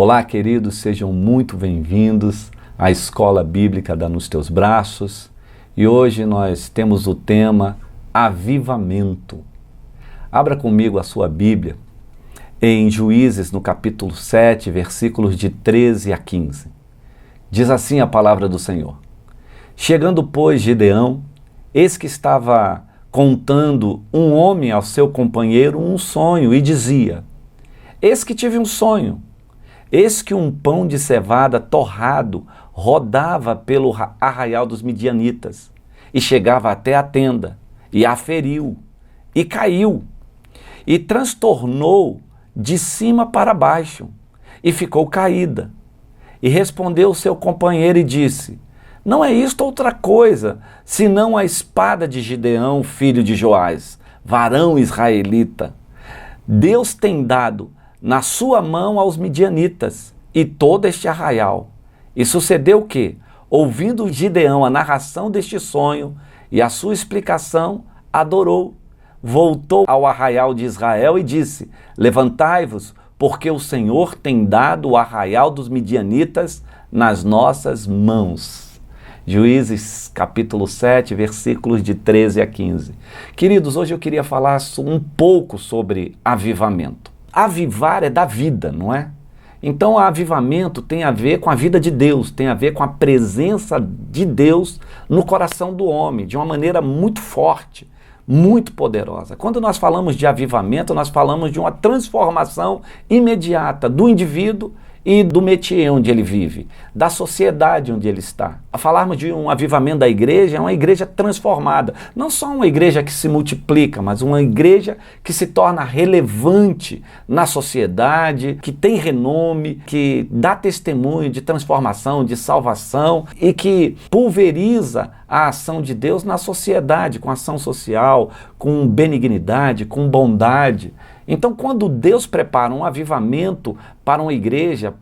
Olá, queridos, sejam muito bem-vindos à Escola Bíblica da Nos Teus Braços. E hoje nós temos o tema Avivamento. Abra comigo a sua Bíblia em Juízes, no capítulo 7, versículos de 13 a 15. Diz assim a palavra do Senhor. Chegando, pois, Gideão, eis que estava contando um homem ao seu companheiro um sonho e dizia: Eis que tive um sonho. Eis que um pão de cevada torrado rodava pelo arraial dos midianitas, e chegava até a tenda, e a feriu, e caiu, e transtornou de cima para baixo, e ficou caída. E respondeu o seu companheiro e disse: Não é isto outra coisa, senão a espada de Gideão, filho de Joás, varão israelita. Deus tem dado na sua mão aos midianitas e todo este arraial. E sucedeu que, ouvindo Gideão a narração deste sonho e a sua explicação, adorou. Voltou ao arraial de Israel e disse: Levantai-vos, porque o Senhor tem dado o arraial dos midianitas nas nossas mãos. Juízes capítulo 7, versículos de 13 a 15. Queridos, hoje eu queria falar um pouco sobre avivamento. Avivar é da vida, não é? Então, o avivamento tem a ver com a vida de Deus, tem a ver com a presença de Deus no coração do homem, de uma maneira muito forte, muito poderosa. Quando nós falamos de avivamento, nós falamos de uma transformação imediata do indivíduo e do métier onde ele vive, da sociedade onde ele está. A falarmos de um avivamento da igreja, é uma igreja transformada. Não só uma igreja que se multiplica, mas uma igreja que se torna relevante na sociedade, que tem renome, que dá testemunho de transformação, de salvação e que pulveriza a ação de Deus na sociedade, com ação social, com benignidade, com bondade. Então, quando Deus prepara um avivamento para uma igreja,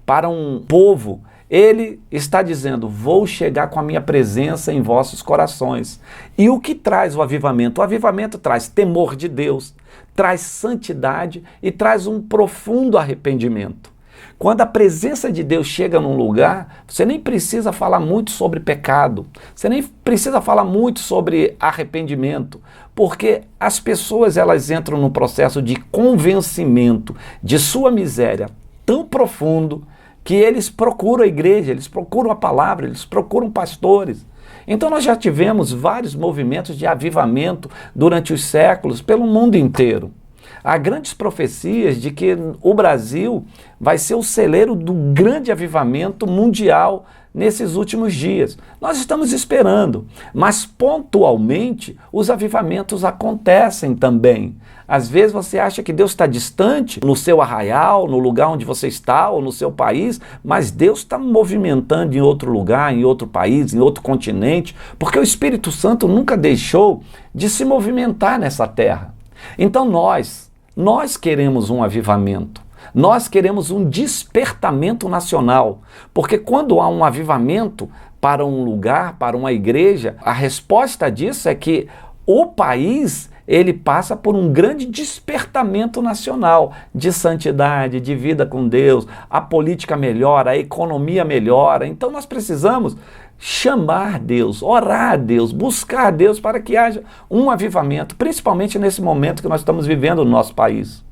para um povo, Ele está dizendo: vou chegar com a minha presença em vossos corações. E o que traz o avivamento? O avivamento traz temor de Deus, traz santidade e traz um profundo arrependimento. Quando a presença de Deus chega num lugar, você nem precisa falar muito sobre pecado, você nem precisa falar muito sobre arrependimento, porque as pessoas elas entram num processo de convencimento de sua miséria tão profundo que eles procuram a igreja, eles procuram a palavra, eles procuram pastores. Então nós já tivemos vários movimentos de avivamento durante os séculos pelo mundo inteiro. Há grandes profecias de que o Brasil vai ser o celeiro do grande avivamento mundial nesses últimos dias. Nós estamos esperando, mas pontualmente os avivamentos acontecem também. Às vezes você acha que Deus está distante no seu arraial, no lugar onde você está ou no seu país, mas Deus está movimentando em outro lugar, em outro país, em outro continente, porque o Espírito Santo nunca deixou de se movimentar nessa terra. Então nós queremos um avivamento, nós queremos um despertamento nacional, porque quando há um avivamento para um lugar, para uma igreja, a resposta disso é que o país ele passa por um grande despertamento nacional de santidade, de vida com Deus, a política melhora, a economia melhora. Então nós precisamos chamar Deus, orar a Deus, buscar a Deus para que haja um avivamento, principalmente nesse momento que nós estamos vivendo no nosso país,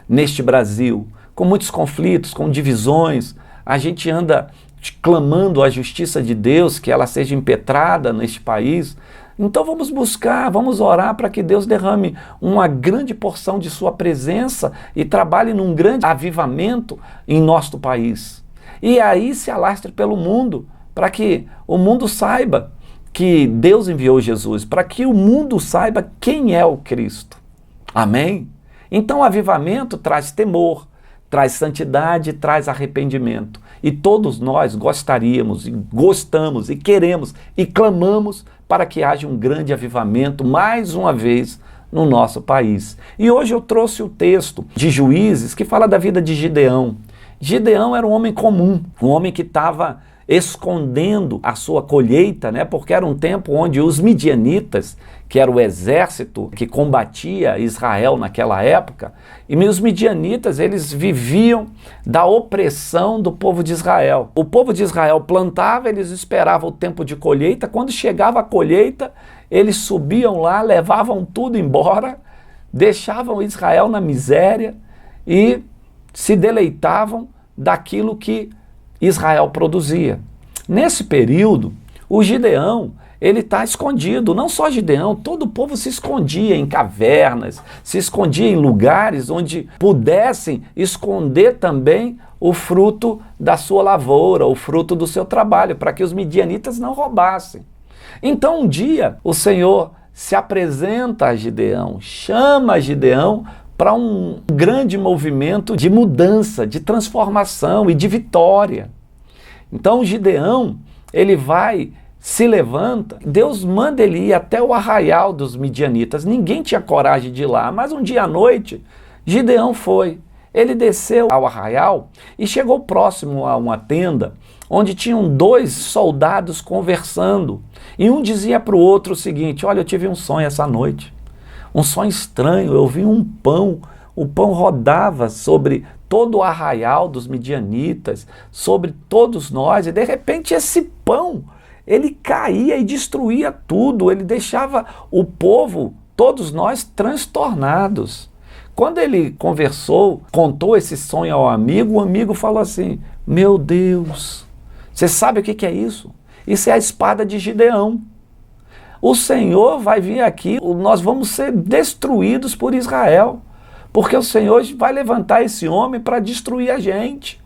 neste Brasil, com muitos conflitos, com divisões. A gente anda clamando a justiça de Deus, que ela seja impetrada neste país. Então vamos buscar, vamos orar para que Deus derrame uma grande porção de sua presença e trabalhe num grande avivamento em nosso país. E aí se alastre pelo mundo, para que o mundo saiba que Deus enviou Jesus, para que o mundo saiba quem é o Cristo. Amém? Então o avivamento traz temor, traz santidade, traz arrependimento. E todos nós gostaríamos, e gostamos, e queremos, e clamamos para que haja um grande avivamento, mais uma vez, no nosso país. E hoje eu trouxe o texto de Juízes, que fala da vida de Gideão. Gideão era um homem comum, um homem que estava escondendo a sua colheita, né? Porque era um tempo onde os midianitas, que era o exército que combatia Israel naquela época, e os midianitas, eles viviam da opressão do povo de Israel. O povo de Israel plantava, eles esperavam o tempo de colheita, quando chegava a colheita, eles subiam lá, levavam tudo embora, deixavam Israel na miséria e se deleitavam daquilo que Israel produzia. Nesse período, o Gideão, ele está escondido. Não só Gideão, todo o povo se escondia em cavernas, se escondia em lugares onde pudessem esconder também o fruto da sua lavoura, o fruto do seu trabalho, para que os midianitas não roubassem. Então um dia o Senhor se apresenta a Gideão, chama Gideão para um grande movimento de mudança, de transformação e de vitória. Então Gideão, ele vai, se levanta, Deus manda ele ir até o arraial dos midianitas. Ninguém tinha coragem de ir lá, mas um dia à noite, Gideão foi. Ele desceu ao arraial e chegou próximo a uma tenda, onde tinham 2 soldados conversando. E um dizia para o outro o seguinte: olha, eu tive um sonho essa noite. Um sonho estranho, eu vi um pão, o pão rodava sobre todo o arraial dos midianitas, sobre todos nós, e de repente esse pão, ele caía e destruía tudo, ele deixava o povo, todos nós, transtornados. Quando ele conversou, contou esse sonho ao amigo, o amigo falou assim: meu Deus, você sabe o que é isso? Isso é a espada de Gideão. O Senhor vai vir aqui, nós vamos ser destruídos por Israel, porque o Senhor vai levantar esse homem para destruir a gente.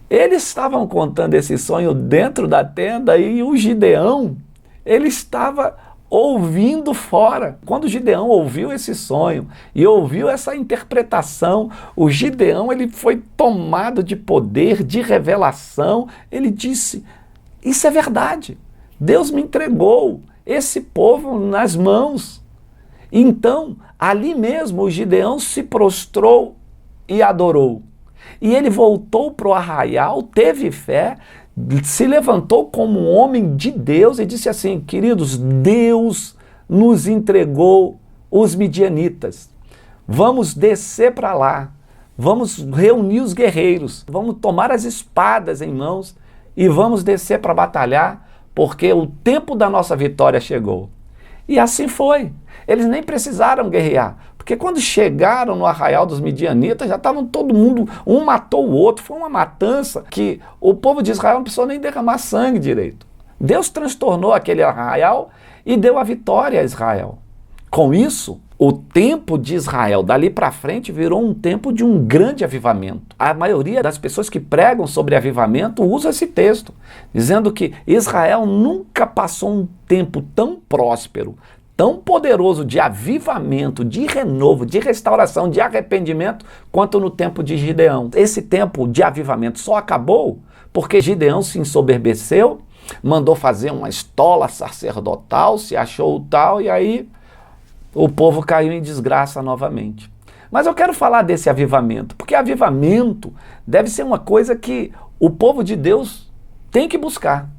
Eles estavam contando esse sonho dentro da tenda e o Gideão, ele estava ouvindo fora. Quando Gideão ouviu esse sonho e ouviu essa interpretação, o Gideão, ele foi tomado de poder, de revelação. Ele disse: isso é verdade. Deus me entregou esse povo nas mãos. Então, ali mesmo, o Gideão se prostrou e adorou. E ele voltou para o arraial, teve fé, se levantou como um homem de Deus e disse assim: queridos, Deus nos entregou os midianitas. Vamos descer para lá, vamos reunir os guerreiros, vamos tomar as espadas em mãos e vamos descer para batalhar, porque o tempo da nossa vitória chegou. E assim foi. Eles nem precisaram guerrear, porque quando chegaram no arraial dos midianitas, já estavam todo mundo, um matou o outro, foi uma matança que o povo de Israel não precisou nem derramar sangue direito. Deus transtornou aquele arraial e deu a vitória a Israel. Com isso, o tempo de Israel dali para frente virou um tempo de um grande avivamento. A maioria das pessoas que pregam sobre avivamento usa esse texto, dizendo que Israel nunca passou um tempo tão próspero, tão poderoso de avivamento, de renovo, de restauração, de arrependimento, quanto no tempo de Gideão. Esse tempo de avivamento só acabou porque Gideão se ensoberbeceu, mandou fazer uma estola sacerdotal, se achou tal, e aí o povo caiu em desgraça novamente. Mas eu quero falar desse avivamento, porque avivamento deve ser uma coisa que o povo de Deus tem que buscar.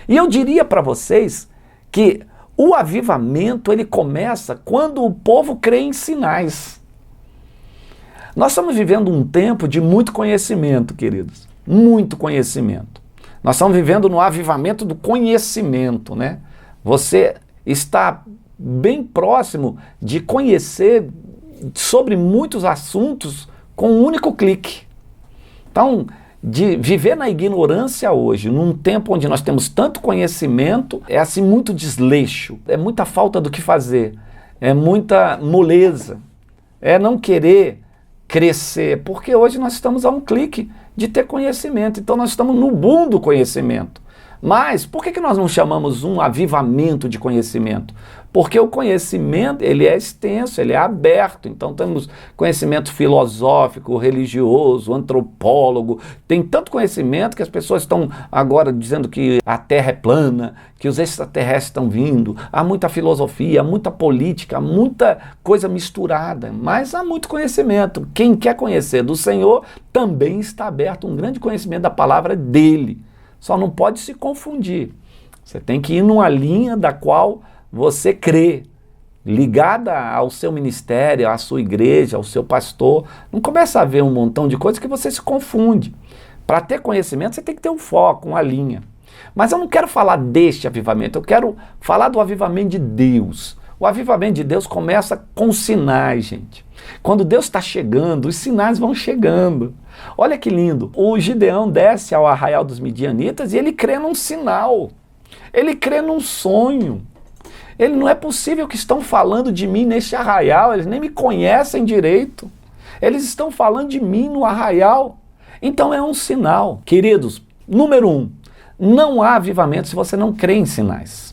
E eu diria para vocês que o avivamento, ele começa quando o povo crê em sinais. Nós estamos vivendo um tempo de muito conhecimento, queridos. Muito conhecimento. Nós estamos vivendo no avivamento do conhecimento, né? Você está bem próximo de conhecer sobre muitos assuntos com um único clique. Então, de viver na ignorância hoje, num tempo onde nós temos tanto conhecimento, é assim muito desleixo, é muita falta do que fazer, é muita moleza, é não querer crescer, porque hoje nós estamos a um clique de ter conhecimento, então nós estamos no boom do conhecimento. Mas por que nós não chamamos um avivamento de conhecimento? Porque o conhecimento, ele é extenso, ele é aberto. Então temos conhecimento filosófico, religioso, antropólogo. Tem tanto conhecimento que as pessoas estão agora dizendo que a Terra é plana, que os extraterrestres estão vindo. Há muita filosofia, há muita política, há muita coisa misturada. Mas há muito conhecimento. Quem quer conhecer do Senhor também está aberto um grande conhecimento da palavra dele. só não pode se confundir. Você tem que ir numa linha da qual você crê, ligada ao seu ministério, à sua igreja, ao seu pastor. Não começa a ver um montão de coisas que você se confunde. Para ter conhecimento, você tem que ter um foco, uma linha. Mas eu não quero falar deste avivamento, eu quero falar do avivamento de Deus. O avivamento de Deus começa com sinais, gente. Quando Deus está chegando, os sinais vão chegando. Olha que lindo. O Gideão desce ao arraial dos midianitas e ele crê num sinal. Ele crê num sonho. Ele não é possível que estão falando de mim neste arraial, eles nem me conhecem direito. Eles estão falando de mim no arraial. Então é um sinal. Queridos, número 1, não há avivamento se você não crê em sinais.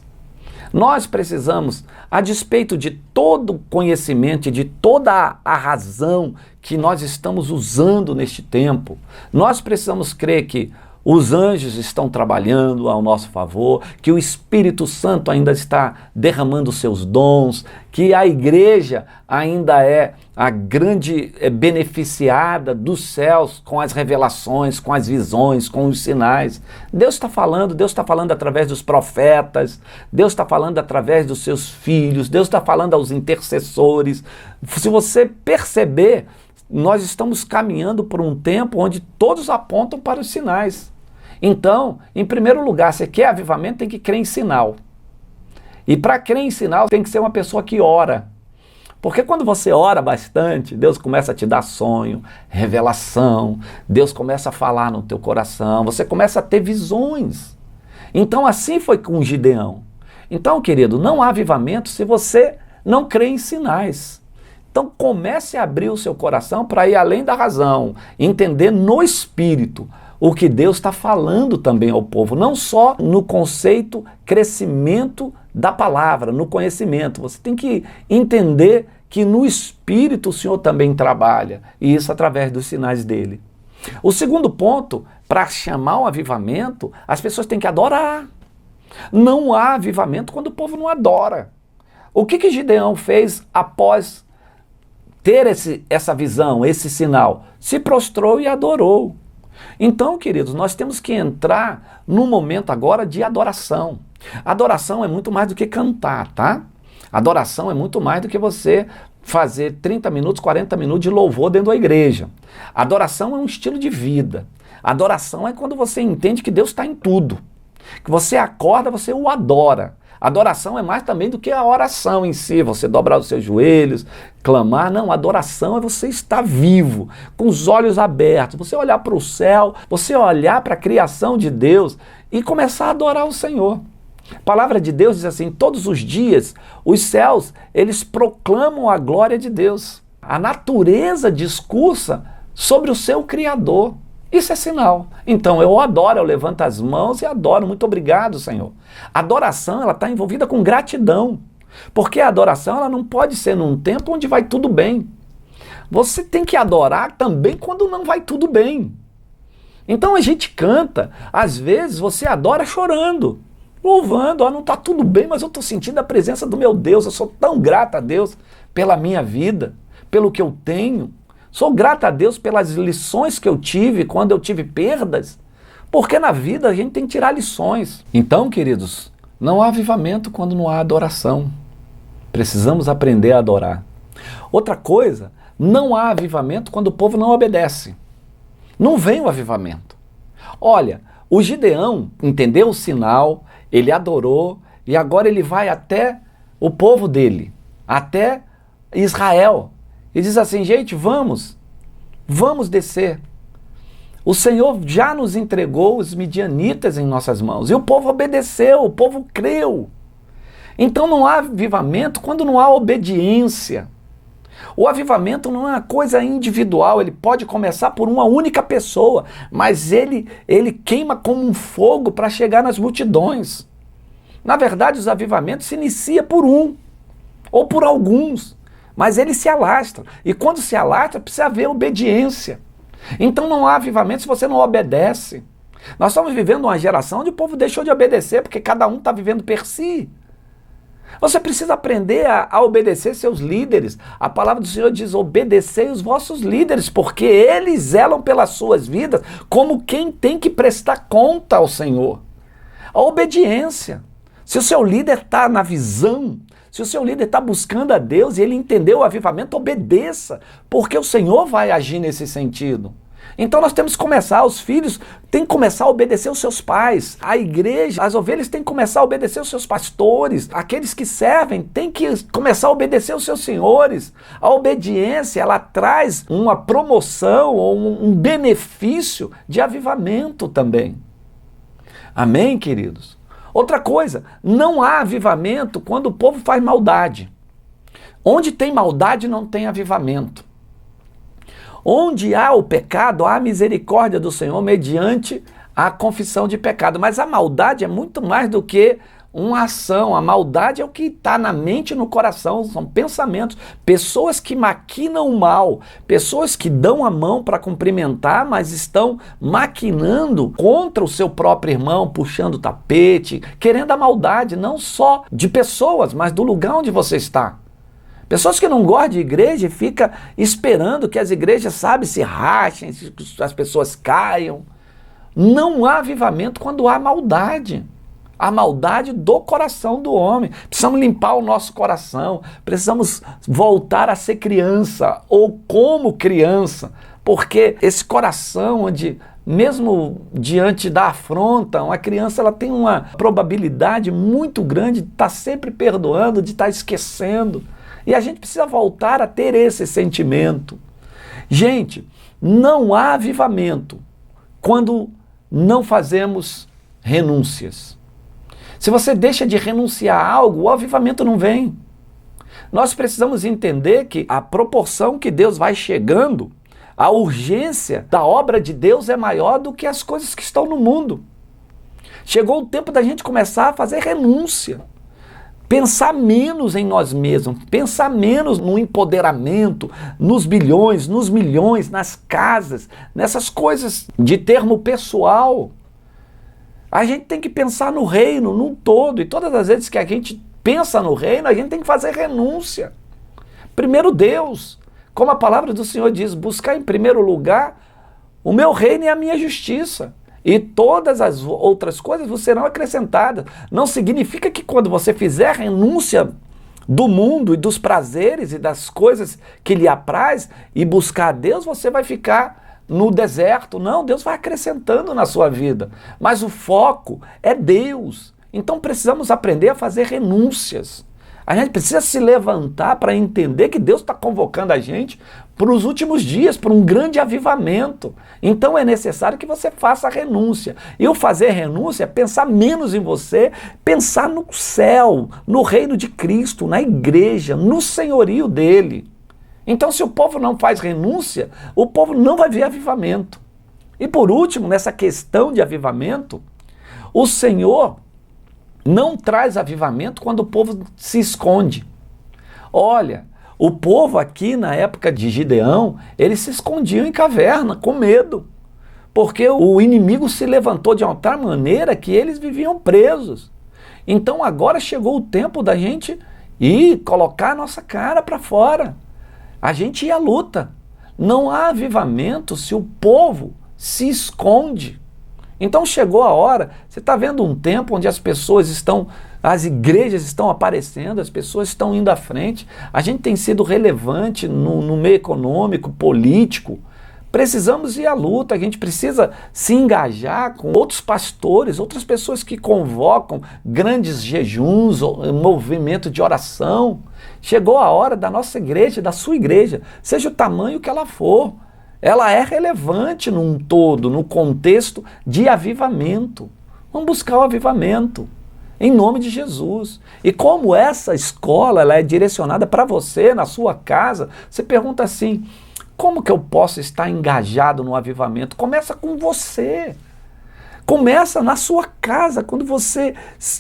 Nós precisamos, a despeito de todo o conhecimento e de toda a razão que nós estamos usando neste tempo, nós precisamos crer que os anjos estão trabalhando ao nosso favor, que o Espírito Santo ainda está derramando seus dons, que a igreja ainda é a grande beneficiada dos céus com as revelações, com as visões, com os sinais. Deus está falando através dos profetas, Deus está falando através dos seus filhos, Deus está falando aos intercessores. Se você perceber, nós estamos caminhando por um tempo onde todos apontam para os sinais. Então, em primeiro lugar, você quer avivamento, tem que crer em sinal. E para crer em sinal, tem que ser uma pessoa que ora. Porque quando você ora bastante, Deus começa a te dar sonho, revelação, Deus começa a falar no teu coração, você começa a ter visões. Então, assim foi com Gideão. Então, querido, não há avivamento se você não crê em sinais. Então comece a abrir o seu coração para ir além da razão, entender no Espírito o que Deus está falando também ao povo, não só no conceito crescimento da palavra, no conhecimento. Você tem que entender que no Espírito o Senhor também trabalha, e isso através dos sinais dele. O segundo ponto, para chamar o avivamento, as pessoas têm que adorar. Não há avivamento quando o povo não adora. O que Gideão fez após ter essa visão, esse sinal? Se prostrou e adorou. Então, queridos, nós temos que entrar num momento agora de adoração. Adoração é muito mais do que cantar, tá? Adoração é muito mais do que você fazer 30 minutos, 40 minutos de louvor dentro da igreja. Adoração é um estilo de vida. Adoração é quando você entende que Deus está em tudo. Que você acorda, você o adora. Adoração é mais também do que a oração em si, você dobrar os seus joelhos, clamar. Não, adoração é você estar vivo, com os olhos abertos, você olhar para o céu, você olhar para a criação de Deus e começar a adorar o Senhor. A palavra de Deus diz assim, todos os dias os céus, eles proclamam a glória de Deus. A natureza discursa sobre o seu Criador. Isso é sinal. Então eu adoro, eu levanto as mãos e adoro. Muito obrigado, Senhor. A adoração, ela está envolvida com gratidão. Porque a adoração, ela não pode ser num tempo onde vai tudo bem. Você tem que adorar também quando não vai tudo bem. Então a gente canta, às vezes você adora chorando, louvando, não está tudo bem, mas eu estou sentindo a presença do meu Deus, eu sou tão grata a Deus pela minha vida, pelo que eu tenho. Sou grata a Deus pelas lições que eu tive quando eu tive perdas, porque na vida a gente tem que tirar lições. Então, queridos, não há avivamento quando não há adoração. Precisamos aprender a adorar. Outra coisa, não há avivamento quando o povo não obedece. Não vem o avivamento. Olha, o Gideão entendeu o sinal, ele adorou e agora ele vai até o povo dele, até Israel. E diz assim, gente, vamos descer. O Senhor já nos entregou os midianitas em nossas mãos. E o povo obedeceu, o povo creu. Então não há avivamento quando não há obediência. O avivamento não é uma coisa individual, ele pode começar por uma única pessoa, mas ele queima como um fogo para chegar nas multidões. Na verdade, os avivamentos se iniciam por um, ou por alguns. Mas ele se alastra. E quando se alastra, precisa haver obediência. Então não há avivamento se você não obedece. Nós estamos vivendo uma geração onde o povo deixou de obedecer, porque cada um está vivendo per si. Você precisa aprender a obedecer seus líderes. A palavra do Senhor diz: obedecei os vossos líderes, porque eles zelam pelas suas vidas como quem tem que prestar conta ao Senhor. A obediência. Se o seu líder está na visão, se o seu líder está buscando a Deus e ele entendeu o avivamento, obedeça, porque o Senhor vai agir nesse sentido. Então nós temos que começar, os filhos têm que começar a obedecer os seus pais, a igreja, as ovelhas têm que começar a obedecer os seus pastores, aqueles que servem têm que começar a obedecer os seus senhores. A obediência, ela traz uma promoção ou um benefício de avivamento também. Amém, queridos? Outra coisa, não há avivamento quando o povo faz maldade. Onde tem maldade não tem avivamento. Onde há o pecado, há a misericórdia do Senhor mediante a confissão de pecado. Mas a maldade é muito mais do que uma ação. A maldade é o que está na mente e no coração, são pensamentos. Pessoas que maquinam o mal, pessoas que dão a mão para cumprimentar, mas estão maquinando contra o seu próprio irmão, puxando o tapete, querendo a maldade, não só de pessoas, mas do lugar onde você está. Pessoas que não gostam de igreja e ficam esperando que as igrejas, sabe, se rachem, que as pessoas caiam. Não há avivamento quando há maldade. A maldade do coração do homem. Precisamos limpar o nosso coração, precisamos voltar a ser criança ou como criança, porque esse coração onde, mesmo diante da afronta, uma criança ela tem uma probabilidade muito grande de estar sempre perdoando, de estar esquecendo. E a gente precisa voltar a ter esse sentimento. Gente, não há avivamento quando não fazemos renúncias. Se você deixa de renunciar a algo, o avivamento não vem. Nós precisamos entender que a proporção que Deus vai chegando, a urgência da obra de Deus é maior do que as coisas que estão no mundo. Chegou o tempo da gente começar a fazer renúncia. Pensar menos em nós mesmos, pensar menos no empoderamento, nos bilhões, nos milhões, nas casas, nessas coisas de termo pessoal. A gente tem que pensar no reino, num todo, e todas as vezes que a gente pensa no reino, a gente tem que fazer renúncia. Primeiro Deus, como a palavra do Senhor diz, buscar em primeiro lugar o meu reino e a minha justiça. E todas as outras coisas vos serão acrescentadas. Não significa que quando você fizer renúncia do mundo e dos prazeres e das coisas que lhe apraz e buscar a Deus, você vai ficar no deserto. Não, Deus vai acrescentando na sua vida. Mas o foco é Deus. Então precisamos aprender a fazer renúncias. A gente precisa se levantar para entender que Deus está convocando a gente para os últimos dias, para um grande avivamento. Então é necessário que você faça a renúncia. E o fazer renúncia é pensar menos em você, pensar no céu, no reino de Cristo, na igreja, no senhorio dele. Então se o povo não faz renúncia, o povo não vai ver avivamento. E por último, nessa questão de avivamento, o Senhor não traz avivamento quando o povo se esconde. Olha, o povo aqui na época de Gideão, eles se escondiam em caverna, com medo, porque o inimigo se levantou de uma tal maneira que eles viviam presos. Então agora chegou o tempo da gente ir colocar a nossa cara para fora. A gente ia à luta. Não há avivamento se o povo se esconde. Então chegou a hora, você está vendo um tempo onde as pessoas estão, as igrejas estão aparecendo, as pessoas estão indo à frente, a gente tem sido relevante no meio econômico, político. Precisamos ir à luta, a gente precisa se engajar com outros pastores, outras pessoas que convocam grandes jejuns, movimento de oração. Chegou a hora da nossa igreja, da sua igreja, seja o tamanho que ela for. Ela é relevante num todo, no contexto de avivamento. Vamos buscar o avivamento, em nome de Jesus. E como essa escola ela é direcionada para você, na sua casa, você pergunta assim, como que eu posso estar engajado no avivamento? Começa com você. Começa na sua casa, quando você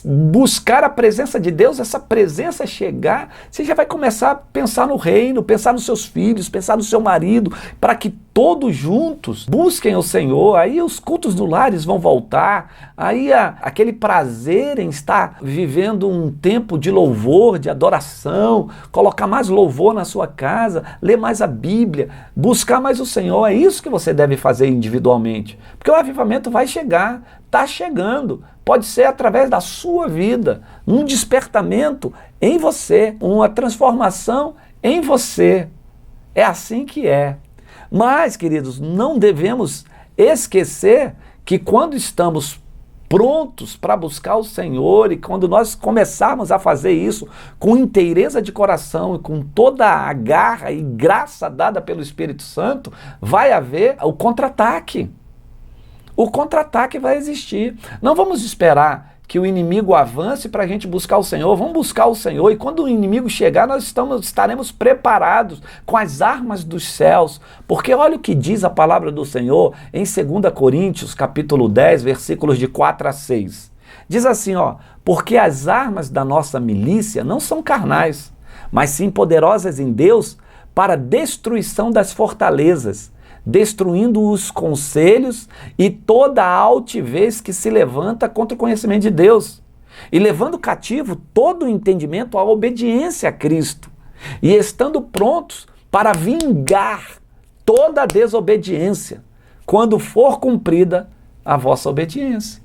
buscar a presença de Deus, essa presença chegar, você já vai começar a pensar no reino, pensar nos seus filhos, pensar no seu marido, para que todos juntos busquem o Senhor, aí os cultos do lares vão voltar, aí aquele prazer em estar vivendo um tempo de louvor, de adoração, colocar mais louvor na sua casa, ler mais a Bíblia, buscar mais o Senhor, é isso que você deve fazer individualmente, porque o avivamento vai chegar, está chegando, pode ser através da sua vida, um despertamento em você, uma transformação em você, é assim que é. Mas, queridos, não devemos esquecer que quando estamos prontos para buscar o Senhor e quando nós começarmos a fazer isso com inteireza de coração e com toda a garra e graça dada pelo Espírito Santo, vai haver o contra-ataque. O contra-ataque vai existir. Não vamos esperar que o inimigo avance para a gente buscar o Senhor. Vamos buscar o Senhor e quando o inimigo chegar, nós estaremos preparados com as armas dos céus. Porque olha o que diz a palavra do Senhor em 2 Coríntios, capítulo 10, versículos de 4 a 6. Diz assim, porque as armas da nossa milícia não são carnais, mas sim poderosas em Deus para a destruição das fortalezas, destruindo os conselhos e toda a altivez que se levanta contra o conhecimento de Deus, e levando cativo todo o entendimento à obediência a Cristo, e estando prontos para vingar toda a desobediência, quando for cumprida a vossa obediência.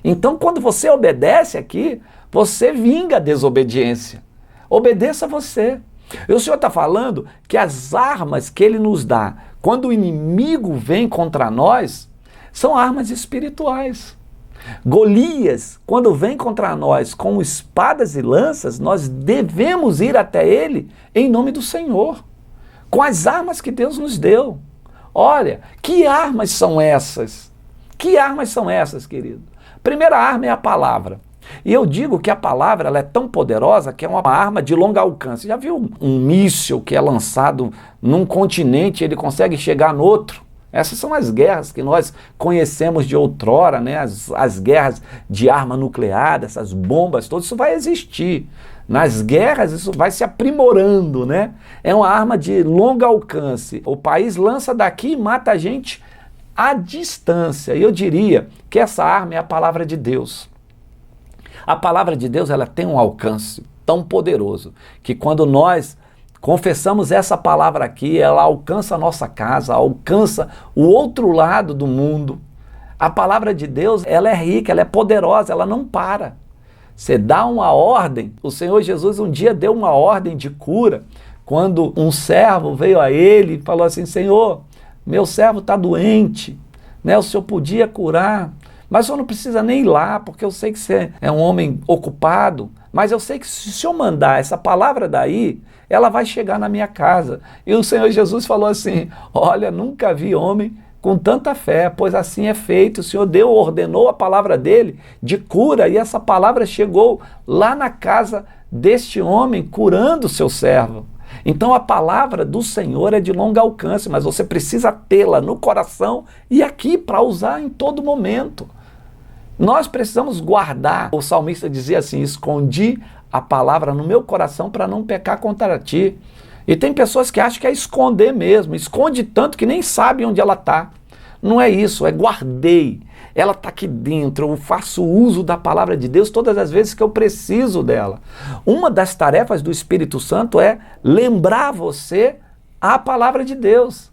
Então, quando você obedece aqui, você vinga a desobediência. Obedeça você. E o Senhor está falando que as armas que Ele nos dá, quando o inimigo vem contra nós, são armas espirituais. Golias, quando vem contra nós com espadas e lanças, nós devemos ir até ele em nome do Senhor, com as armas que Deus nos deu. Olha, que armas são essas? Que armas são essas, querido? Primeira arma é a palavra. E eu digo que a palavra ela é tão poderosa que é uma arma de longo alcance. Já viu um míssil que é lançado num continente e ele consegue chegar no outro? Essas são as guerras que nós conhecemos de outrora, né? As guerras de arma nuclear, essas bombas todas, isso vai existir. Nas guerras isso vai se aprimorando, né? É uma arma de longo alcance. O país lança daqui e mata a gente à distância. E eu diria que essa arma é a palavra de Deus. A palavra de Deus ela tem um alcance tão poderoso que quando nós confessamos essa palavra aqui, ela alcança a nossa casa, alcança o outro lado do mundo. A palavra de Deus ela é rica, ela é poderosa, ela não para. Você dá uma ordem, o Senhor Jesus um dia deu uma ordem de cura, quando um servo veio a ele e falou assim, Senhor, meu servo está doente, né? O Senhor podia curar, mas o Senhor não precisa nem ir lá, porque eu sei que você é um homem ocupado, mas eu sei que se o Senhor mandar essa palavra daí, ela vai chegar na minha casa. E o Senhor Jesus falou assim, olha, nunca vi homem com tanta fé, pois assim é feito. O Senhor ordenou a palavra dele de cura, e essa palavra chegou lá na casa deste homem, curando o seu servo. Então a palavra do Senhor é de longo alcance, mas você precisa tê-la no coração e aqui para usar em todo momento. Nós precisamos guardar, o salmista dizia assim, escondi a palavra no meu coração para não pecar contra ti. E tem pessoas que acham que é esconder mesmo, esconde tanto que nem sabe onde ela está. Não é isso, é guardei. Ela está aqui dentro, eu faço uso da palavra de Deus todas as vezes que eu preciso dela. Uma das tarefas do Espírito Santo é lembrar você a palavra de Deus.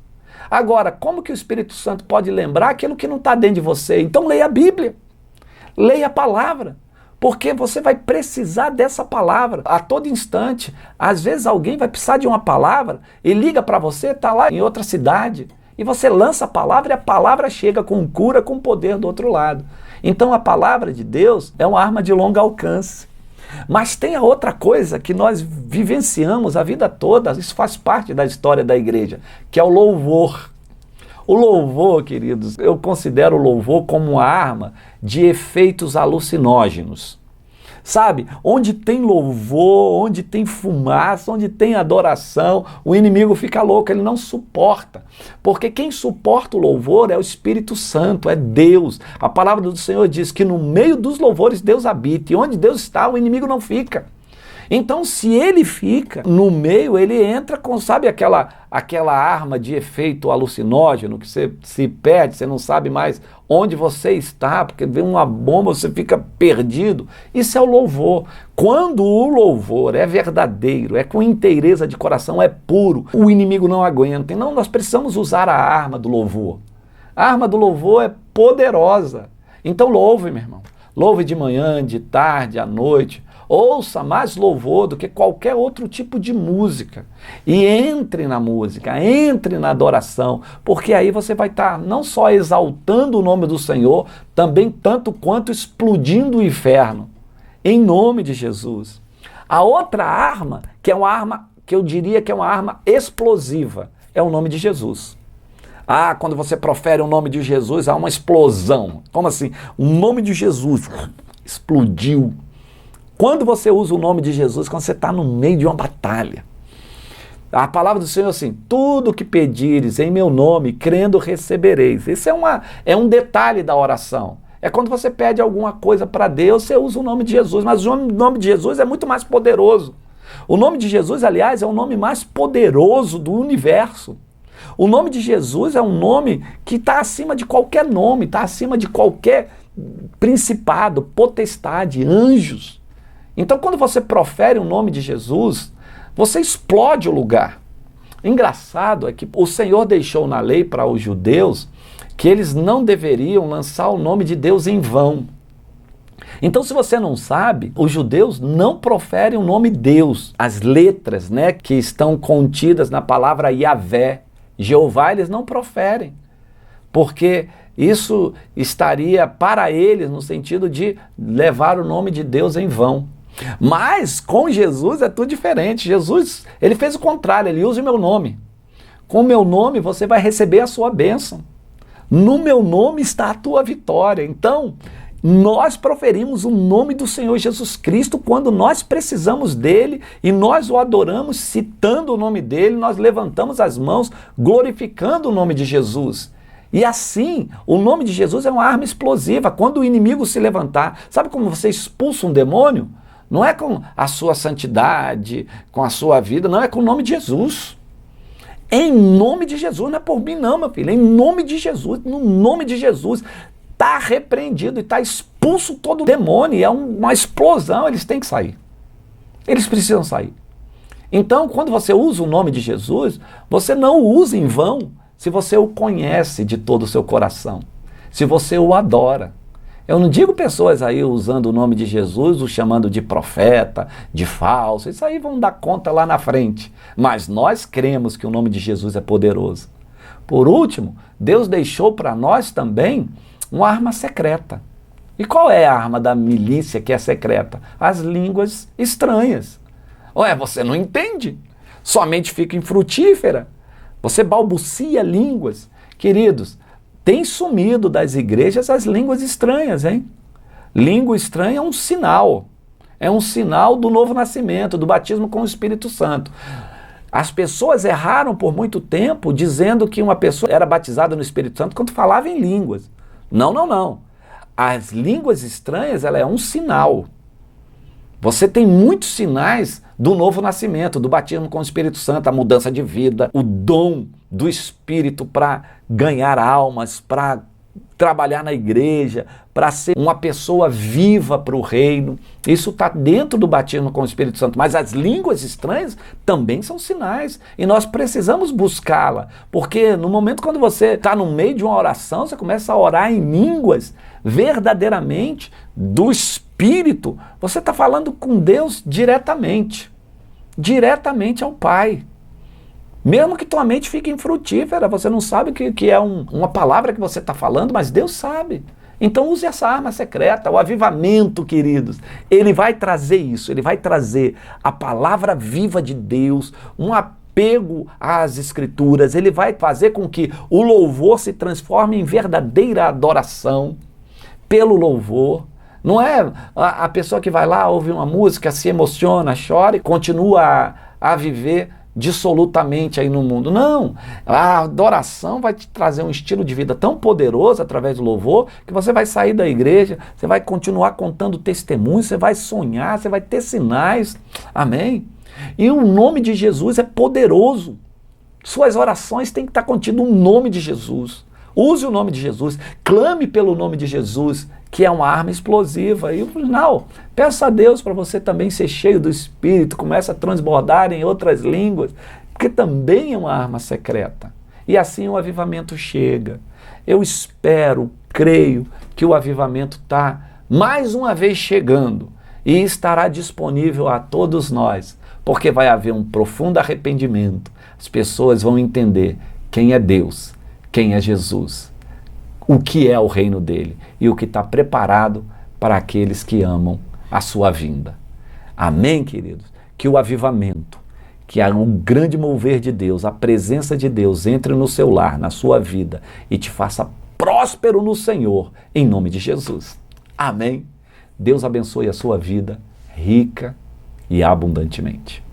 Agora, como que o Espírito Santo pode lembrar aquilo que não está dentro de você? Então leia a Bíblia. Leia a palavra, porque você vai precisar dessa palavra a todo instante. Às vezes alguém vai precisar de uma palavra e liga para você, está lá em outra cidade, e você lança a palavra e a palavra chega com cura, com poder do outro lado. Então a palavra de Deus é uma arma de longo alcance. Mas tem a outra coisa que nós vivenciamos a vida toda, isso faz parte da história da igreja, que é o louvor. O louvor, queridos, eu considero o louvor como uma arma de efeitos alucinógenos. Sabe, onde tem louvor, onde tem fumaça, onde tem adoração, o inimigo fica louco, ele não suporta. Porque quem suporta o louvor é o Espírito Santo, é Deus. A palavra do Senhor diz que no meio dos louvores Deus habita, e onde Deus está, o inimigo não fica. Então, se ele fica no meio, ele entra com, sabe, aquela arma de efeito alucinógeno, que você se perde, você não sabe mais onde você está, porque vem uma bomba, você fica perdido. Isso é o louvor. Quando o louvor é verdadeiro, é com inteireza de coração, é puro, o inimigo não aguenta. Então, nós precisamos usar a arma do louvor. A arma do louvor é poderosa. Então, louve, meu irmão. Louve de manhã, de tarde, à noite. Ouça mais louvor do que qualquer outro tipo de música. E entre na música, entre na adoração, porque aí você vai estar não só exaltando o nome do Senhor, também tanto quanto explodindo o inferno. Em nome de Jesus. A outra arma, que é uma arma que eu diria que é uma arma explosiva, é o nome de Jesus. Ah, quando você profere o nome de Jesus, há uma explosão. Como assim? O nome de Jesus explodiu. Quando você usa o nome de Jesus, quando você está no meio de uma batalha. A palavra do Senhor é assim, tudo que pedires em meu nome, crendo recebereis. Esse é um detalhe da oração. É quando você pede alguma coisa para Deus, você usa o nome de Jesus, mas o nome de Jesus é muito mais poderoso. O nome de Jesus, aliás, é o nome mais poderoso do universo. O nome de Jesus é um nome que está acima de qualquer nome, está acima de qualquer principado, potestade, anjos. Então, quando você profere o nome de Jesus, você explode o lugar. Engraçado é que o Senhor deixou na lei para os judeus que eles não deveriam lançar o nome de Deus em vão. Então, se você não sabe, os judeus não proferem o nome Deus. As letras, né, que estão contidas na palavra Yahvé, Jeová, eles não proferem. Porque isso estaria para eles no sentido de levar o nome de Deus em vão. Mas com Jesus é tudo diferente. Jesus, ele fez o contrário, ele usa o meu nome. Com o meu nome você vai receber a sua bênção. No meu nome está a tua vitória. Então, nós proferimos o nome do Senhor Jesus Cristo quando nós precisamos dele e nós o adoramos citando o nome dele, nós levantamos as mãos glorificando o nome de Jesus. E assim, o nome de Jesus é uma arma explosiva. Quando o inimigo se levantar, sabe como você expulsa um demônio? Não é com a sua santidade, com a sua vida, não, é com o nome de Jesus. Em nome de Jesus, não é por mim não, meu filho, em nome de Jesus, no nome de Jesus, está repreendido e está expulso todo o demônio, é uma explosão, eles têm que sair. Eles precisam sair. Então, quando você usa o nome de Jesus, você não o usa em vão se você o conhece de todo o seu coração, se você o adora. Eu não digo pessoas aí usando o nome de Jesus, o chamando de profeta, de falso, isso aí vão dar conta lá na frente. Mas nós cremos que o nome de Jesus é poderoso. Por último, Deus deixou para nós também uma arma secreta. E qual é a arma da milícia que é secreta? As línguas estranhas. Ué, você não entende? Sua mente fica infrutífera. Você balbucia línguas. Queridos, tem sumido das igrejas as línguas estranhas, hein? Língua estranha é um sinal. É um sinal do novo nascimento, do batismo com o Espírito Santo. As pessoas erraram por muito tempo dizendo que uma pessoa era batizada no Espírito Santo quando falava em línguas. Não, não, não. As línguas estranhas, ela é um sinal. Você tem muitos sinais do novo nascimento, do batismo com o Espírito Santo, a mudança de vida, o dom do Espírito para ganhar almas, para trabalhar na igreja, para ser uma pessoa viva para o reino. Isso está dentro do batismo com o Espírito Santo. Mas as línguas estranhas também são sinais. E nós precisamos buscá-la. Porque no momento quando você está no meio de uma oração, você começa a orar em línguas verdadeiramente do Espírito. Você está falando com Deus diretamente. Diretamente ao Pai. Mesmo que tua mente fique infrutífera, você não sabe que é uma palavra que você está falando, mas Deus sabe. Então use essa arma secreta, o avivamento, queridos. Ele vai trazer isso, ele vai trazer a palavra viva de Deus, um apego às Escrituras, ele vai fazer com que o louvor se transforme em verdadeira adoração pelo louvor. Não é a pessoa que vai lá, ouve uma música, se emociona, chora e continua a viver dissolutamente aí no mundo. Não, a adoração vai te trazer um estilo de vida tão poderoso através do louvor que você vai sair da igreja, você vai continuar contando testemunhos, você vai sonhar, você vai ter sinais. Amém? E o nome de Jesus é poderoso. Suas orações têm que estar contido o nome de Jesus. Use o nome de Jesus, clame pelo nome de Jesus, que é uma arma explosiva. E no final, peça a Deus para você também ser cheio do Espírito, comece a transbordar em outras línguas, porque também é uma arma secreta. E assim o avivamento chega. Eu espero, creio, que o avivamento está mais uma vez chegando e estará disponível a todos nós, porque vai haver um profundo arrependimento. As pessoas vão entender quem é Deus, quem é Jesus, o que é o reino dele e o que está preparado para aqueles que amam a sua vinda. Amém, queridos? Que o avivamento, que é um grande mover de Deus, a presença de Deus entre no seu lar, na sua vida e te faça próspero no Senhor, em nome de Jesus. Amém? Deus abençoe a sua vida rica e abundantemente.